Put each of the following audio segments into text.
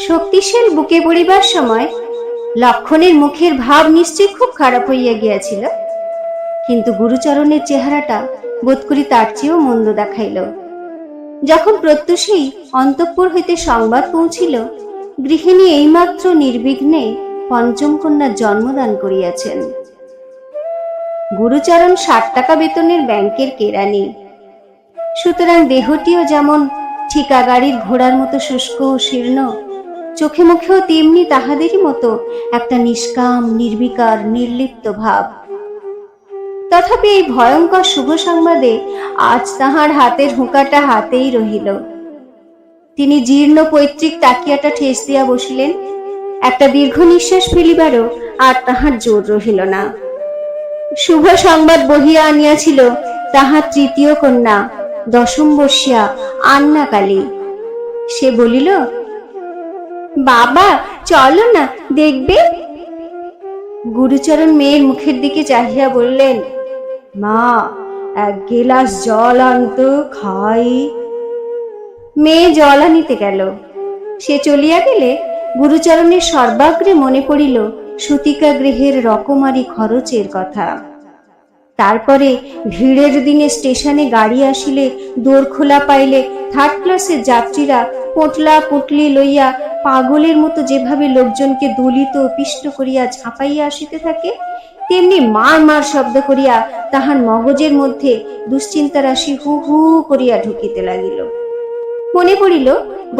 শক্তিশাল বুকে পড়িবার সময় লক্ষণের মুখের ভাব নিশ্চয় খুব খারাপ হইয়া গিয়াছিল, কিন্তু গুরুচরণের চেহারাটা বোধ করি তার চেয়েও মন্দ দেখাইল। যখন প্রত্যুষেই অন্তঃপুর হইতে সংবাদ পৌঁছিল গৃহিণী এইমাত্র নির্বিঘ্নে পঞ্চম কন্যার জন্মদান করিয়াছেন। গুরুচরণ 60 টাকা বেতনের ব্যাংকের কেরানি, সুতরাং দেহটিও যেমন ঠিকা গাড়ির ঘোড়ার মতো শুষ্ক ও শীর্ণ, চোখে মুখেও তেমনি তাহাদেরই মতো একটা নিষ্কাম নির্বিকার নির্লিপ্ত ভাব। তথাপি এই ভয়ঙ্কর শুভ সংবাদে আজ তাহার হাতের হুঁকাটা হাতেই রহিল। তিনি জীর্ণ পৈতৃক তাকিয়াটা ঠেস দিয়া বসিলেন। একটা দীর্ঘ নিঃশ্বাস ফেলিবারও আর তাহার জোর রহিল না। শুভ সংবাদ বহিয়া আনিয়াছিল তাহার তৃতীয় কন্যা, 10ম বর্ষিয়া আন্নাকালী। সে বলিল, বাবা চলো না, দেখবে। গুরুচরণ মেয়ের মুখের দিকে চাহিয়া বললেন, মা, 1 গিলাস জল আনতো, খাই। মেয়ে জল আনিতে গেল। সে চলিয়া গেলে গুরুচরণের সর্বাগ্রে মনে পড়িল সুতিকা গৃহের রকমারি খরচের কথা। তারপরে ভিড়ের দিনে স্টেশনে গাড়ি আসিলে দোর খোলা পাইলে 3rd ক্লাসের যাত্রীরা পোটলা পুটলি লইয়া পাগলের মতো যেভাবে লোকজনকে দলিত পিষ্ট করিয়া ঝাঁপাইয়া আসিতে থাকে, তেমনি মার মার শব্দ করিয়া তাহার মগজের মধ্যে দুশ্চিন্তা রাশি হু হু করিয়া ঢুকিতে লাগিল। মনে পড়িল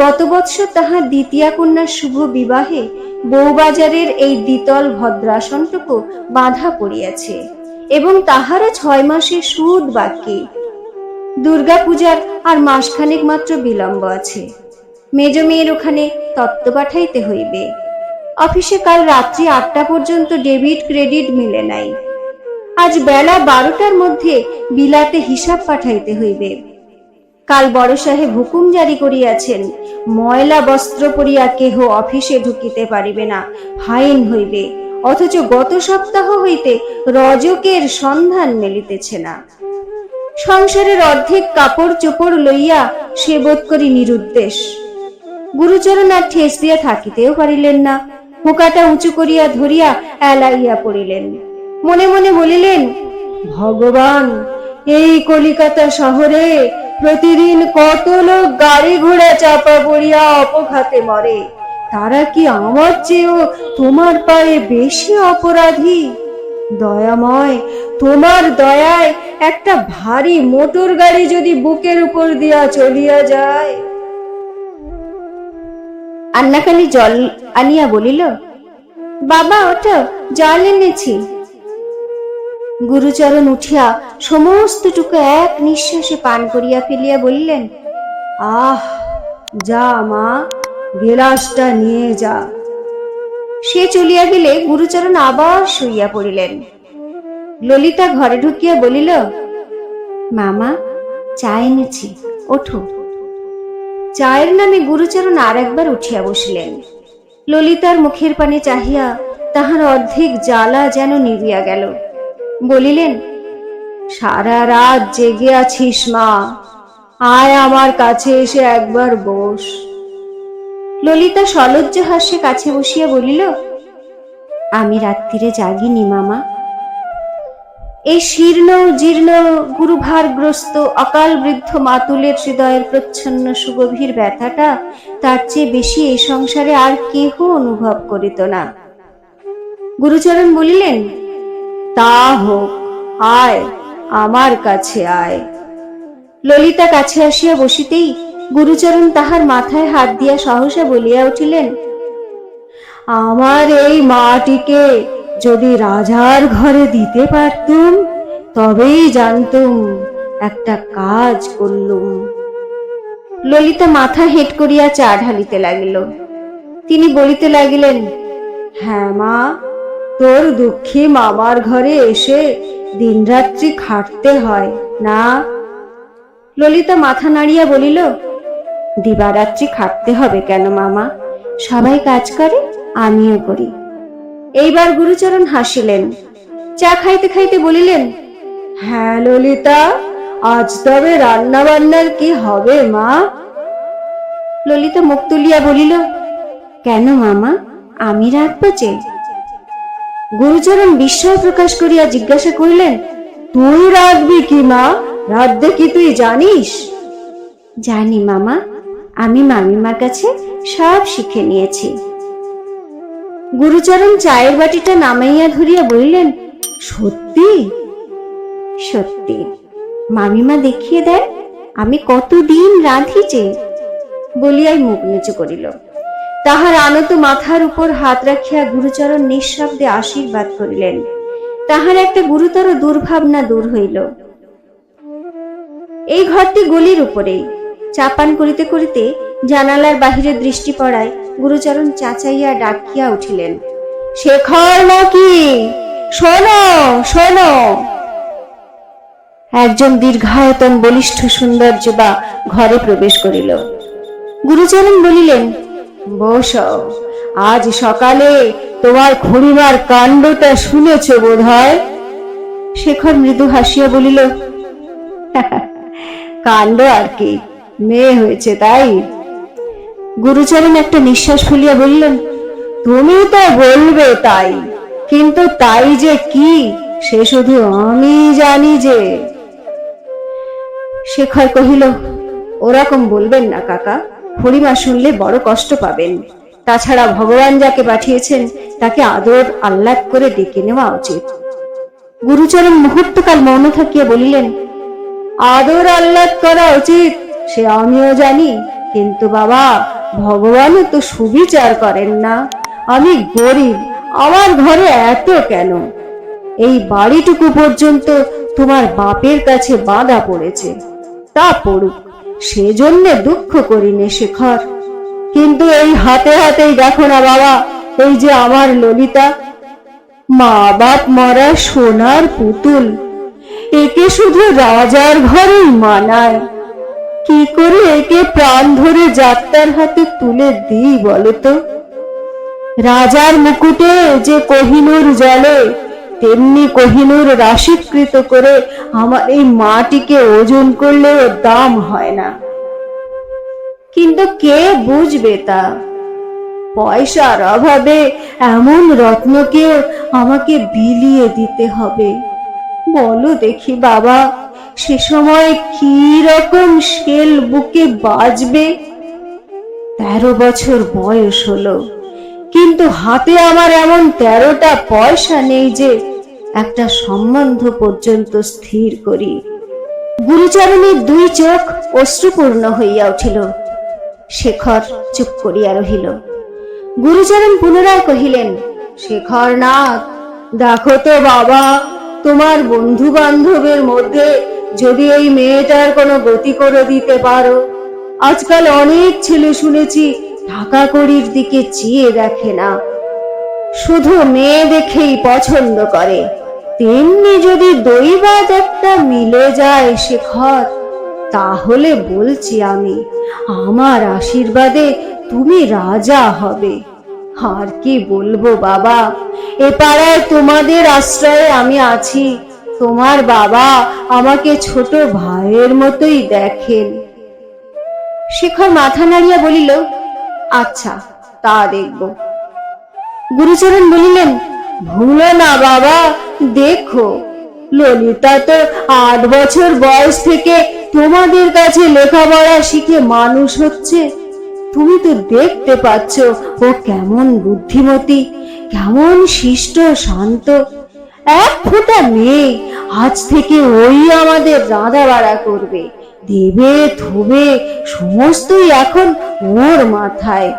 গত বৎসর তাহার দ্বিতীয়া কন্যার শুভ বিবাহে বউবাজারের এই দ্বিতল ভদ্রাসনটুকু বাঁধা পড়িয়াছে এবং তাহারও 6 মাসের সুদ বাকি। দুর্গা পূজার আর মাসখানেক মাত্র বিলম্ব আছে। মেজ মেয়ের ওখানে তত্ত্ব পাঠাইতে হইবে। অফিসে কাল রাত্রি 8টা পর্যন্ত ডেবিট ক্রেডিট মিলে নাই। আজ বেলা 12টার মধ্যে বিলাতে হিসাব পাঠাইতে হইবে। কাল বড় সাহেব হুকুম জারি করিয়াছেন, ময়লা বস্ত্র পরিয়া কেহ অফিসে ঢুকিতে পারিবে না, ফাইন হইবে। অথচ গত সপ্তাহ হইতে রজকের সন্ধান মেলিতেছে না। সংসারের অর্ধেক কাপড় চোপড় লইয়া সে বোধ করি নিরুদ্দেশ। গুরুচরণ আর ঠেস দিয়া থাকিতেও পারিলেন না। হুঁকাটা উঁচু করিয়া ধরিয়া এলাইয়া পড়িলেন। মনে মনে বলিলেন, ভগবান, এই কলিকাতা শহরে প্রতিদিন কত লোক গাড়ি ঘোড়া চাপা পড়িয়া অপঘাতে মরে, তারা কি আমার চেয়েও তোমার পায়ে বেশি অপরাধী? দয়াময়, তোমার দয়ায় একটা ভারী মোটর গাড়ি যদি বুকের উপর দিয়া চলিয়া যায়। আন্নাকালী জল আনিয়া বলিল, বাবা ওঠো, জল এনেছি। গুরুচরণ উঠিয়া সমস্তটুকু এক নিঃশ্বাসে পান করিয়া ফেলিয়া বলিলেন, আহ, যা মা, গেলাসটা নিয়ে যা। সে চলিয়া গেলে গুরুচরণ আবার শুইয়া পড়িলেন। ললিতা ঘরে ঢুকিয়া বলিল, মামা, চা এনেছি, ওঠো। চায়ের নামে গুরুচরণ আর একবার উঠিয়া বসিলেন। ললিতার মুখের পানে চাহিয়া তাহার অর্ধেক জ্বালা যেন নিভিয়া গেল। বলিলেন, সারা রাত জেগে আছিস মা, আয় আমার কাছে এসে একবার বস। ললিতা সলজ্জ হাস্যে কাছে বসিয়া বলিল, আমি রাত্রিরে জাগিনি মামা। এই শীর্ণ জীর্ণ গুরুভারগ্রস্ত অকাল বৃদ্ধ মাতুলের হৃদয়ের প্রচ্ছন্ন সুগভীর ব্যথাটা তার চেয়ে বেশি এই সংসারে আর কেহ অনুভব করিত না। গুরুচরণ বলিলেন, তা হোক, আয়, আমার কাছে আয়। ললিতা কাছে আসিয়া বসিতেই গুরুচরণ তাহার মাথায় হাত দিয়া সহসা বলিয়া উঠিলেন, আমার এই মাটিকে যদি রাজার ঘরে দিতে পারতুম, তবেই জানতুম একটা কাজ করলুম। ললিতা মাথা হেঁট করিয়া চা ঢালিতে লাগিল। তিনি বলিতে লাগিলেন, হ্যাঁ মা, তোর দুঃখী মামার ঘরে এসে দিনরাত্রি খাটতে হয় না? ললিতা মাথা নাড়িয়া বলিল, দিবারাত্রি খাটতে হবে কেন মামা? সবাই কাজ করে, আমিও করি। এইবার গুরুচরণ হাসিলেন। চা খাইতে খাইতে বলিলেন, হ্যাঁ ললিতা, আজ তবে রান্না বান্নার কি হবে মা? ললিতা মুখ তুলিয়া বলিল, কেন মামা, আমি রাখবো যে? গুরুচরণ বিস্ময় প্রকাশ করিয়া জিজ্ঞাসা করিলেন, তুই রাখবি কি মা? রাখবে কি তুই জানিস? জানি মামা, আমি মামিমার কাছে সব শিখে নিয়েছি। গুরুচরণ চায়ের বাটিটা নামাইয়া ধরিয়া বলিলেন, সত্যি? সত্যি। মামিমা দেখিয়ে দেন আমি কতদিন রাঁধি যে, বলিয়াই মুখ নিচু করিল। তাহার আনত মাথার উপর হাত রাখিয়া গুরুচরণ নিঃশব্দে আশীর্বাদ করিলেন। তাহার একটা গুরুতর দুর্ভাবনা দূর হইল। এই ঘরটি গলির উপরেই। চাপান করিতে করিতে জানালার বাহিরে দৃষ্টি পড়ায় গুরুচরণ চাচাইয়া ডাকিয়া উঠিলেন, শেখর নাকি? শোনো শোনো। একজন দীর্ঘায়তন বলিষ্ঠ সুন্দর যুবা ঘরে প্রবেশ করিল। গুরুচরণ বলিলেন, বস, আজ সকালে তোমার খুড়িমার কাণ্ডটা শুনেছ বোধ হয়। শেখর মৃদু হাসিয়া বলিল, কাণ্ড আর কি, মেয়ে হয়েছে তাই। গুরুচরণ একটা নিঃশ্বাস ফেলিয়া বললেন, তুমি তো বলবে তাই, কিন্তু তাই যে কি সে শুধু আমি জানি যে। শেখর কহিল, ওরকম বলবেন না কাকা, খুড়িমা শুনলে বড় কষ্ট পাবেন। তাছাড়া ভগবান যাকে পাঠিয়েছেন তাকে আদর আহ্লাদ করে ডেকে নেওয়া উচিত। গুরুচরণ মুহূর্তকাল মৌন থাকিয়া বলিলেন, আদর আহ্লাদ করা উচিত সে আমিও জানি, কিন্তু বাবা, ভগবানও তো সুবিচার করেন না। আমি গরিব, আমার ঘরে এত কেন? এই বাড়িটুকু পর্যন্ত তোমার বাপের কাছে বাঁধা পড়েছে, তা পড়ুক, সেজন্য দুঃখ করিনি শেখর। কিন্তু এই হাতে হাতেই দেখো না বাবা, এই যে আমার ললিতা, মা বাপ মরা সোনার পুতুল, একে শুধু রাজার ঘরেই মানায়। কি করে একে প্রাণ ধরে যাত্রার হাতে তুলে দিই বলতো? রাজার মুকুটে যে কোহিনূর জ্বলে, তেমনি কোহিনূর রাশিকৃত করে আমার এই মাটিকে ওজন করলেও দাম হয় না। কিন্তু কে বুঝবে তা? পয়সার অভাবে এমন রত্নকে আমাকে বিলিয়ে দিতে হবে। বলো দেখি বাবা, সে সময় কি রকম শেল বুকে বাজবে? 13 বছর বয়স হলো, কিন্তু হাতে আমার এমন 13টা পয়সা নেই যে একটা সম্বন্ধ পর্যন্ত স্থির করি। গুরুচরণের 2 চোখ অশ্রুপূর্ণ হইয়া উঠিল। শেখর চুপ করিয়া রহিল। গুরুচরণ পুনরায় কহিলেন, শেখর নাথ, দেখো তো বাবা, তোমার বন্ধু বান্ধবের মধ্যে যদি এই মেয়েটার কোনো গতি করে দিতে পারো। আজকাল অনেক ছেলে শুনেছি টাকা কড়ির দিকে চেয়ে দেখে না, শুধু মেয়ে দেখেই পছন্দ করে। তেমনি যদি দৈবাত একটা মিলে যায় শেখর, তাহলে বলছি আমি, আমার আশীর্বাদে তুমি রাজা হবে। আর কি বলবো বাবা, এ পাড়ায় তোমাদের আশ্রয়ে আমি আছি। তোমার বাবা আমাকে ছোট ভাইয়ের মতোই দেখেন। শেখর মাথা নাড়িয়া বলিল, আচ্ছা, তা দেখব। গুরুচরণ বলিলেন, ভুলো না বাবা, দেখো, ললিতা তো 8 বছর বয়স থেকে তোমাদের কাছে লেখাপড়া শিখে মানুষ হচ্ছে। তুমি তো দেখতে পাচ্ছ ও কেমন বুদ্ধিমতী, কেমন শিষ্ট শান্ত। 1 ফোঁটা মেয়ে, আজ থেকে ওই আমাদের রাঁধা বাড়া করবে, দেবে ধোবে, সমস্তই এখন ওর মাথায়।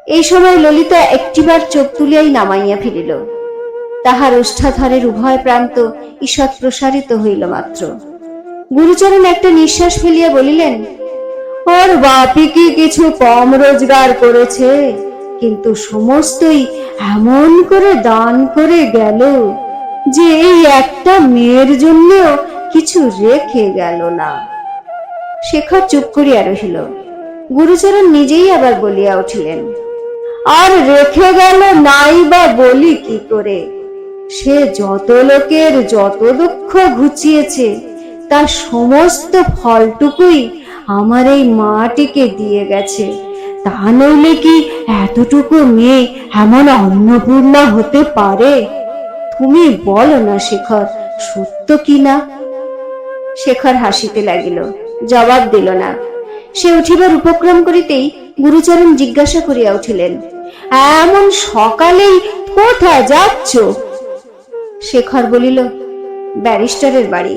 এই সময় ললিতা একটিবার চোখ তুলিয়াই নামাইয়া ফেলিল। তাহার ওষ্ঠাধরের উভয় প্রান্ত ঈষৎ প্রসারিত হইল মাত্র। গুরুচরণ একটা নিঃশ্বাস ফেলিয়া বলিলেন, ওর বাপি কি কিছু কম রোজগার করেছে? কিন্তু সমস্তই এমন করে দান করে গেল যে এই একটা মেয়ের জন্য কিছু রেখে গেল না। শেখর চুপ করিয়া রহিল। গুরুচরণ নিজেই আবার বলিয়া উঠিলেন, আর রেখে গেল নাই বা বলি কি করে? সে যত লোকের যত দুঃখ ঘুচিয়েছে, তার সমস্ত ফলটুকুই আমার এই মাটিকে দিয়ে গেছে। তা নইলে কি এতটুকু মেয়ে এমন অন্নপূর্ণা হতে পারে? তুমি বলো না শেখর, সত্য কি না? শেখর হাসিতে লাগিল, জবাব দিল না। সে উঠিবার উপক্রম করিতেই গুরুচরণ জিজ্ঞাসা করিয়া উঠিলেন, এমন সকালেই কোথায় যাচ্ছ? শেখর বলিল, ব্যারিস্টারের বাড়ি,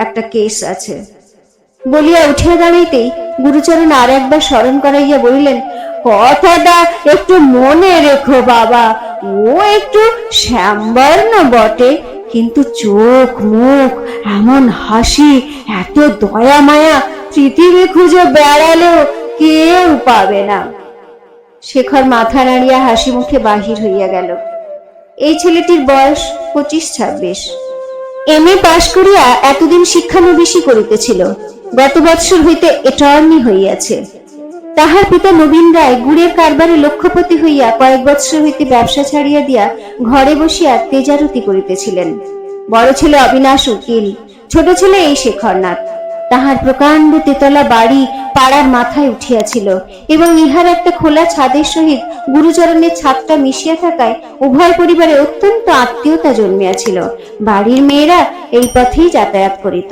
একটা কেস আছে। বলিয়া উঠিয়া দাঁড়াইতেই গুরুচরণ আর একবার স্মরণ করাইয়া বলিলেন, কথাটা একটু মনে রেখো বাবা। ও একটু শ্যামবর্ণ বটে, কিন্তু চোখ মুখ এমন হাসি, এত দয়া মায়া পৃথিবী খুঁজে বেড়ালেও কেউ পাবে না। শেখর মাথা নাড়িয়া হাসি মুখে বাহির হইয়া গেল। এই ছেলেটির বয়স 25-26। MA পাশ করিয়া এতদিন শিক্ষানবিশি করিতেছিল। গত বৎসর হইতে অ্যাটর্নি হইয়াছে। তাহার পিতা নবীন রায় গুড়ের কারবারে লক্ষপতি হইয়া কয়েক বৎসর হইতে ব্যবসা ছাড়িয়া দিয়া ঘরে বসিয়া তেজারতি করিতেছিলেন। বড় ছেলে অবিনাশ উকিল, ছোট ছেলে এই শেখরনাথ। তাহার প্রকাণ্ড তেতলা বাড়ি পাড়ার মাথায় উঠিয়াছিল এবং ইহার একটা খোলা ছাদের সহিত গুরুচরণের ছাদটা মিশিয়া থাকায় উভয় পরিবারে অত্যন্ত আত্মীয়তা জন্মিয়াছিল। বাড়ির মেয়েরা এই পথেই যাতায়াত করিত।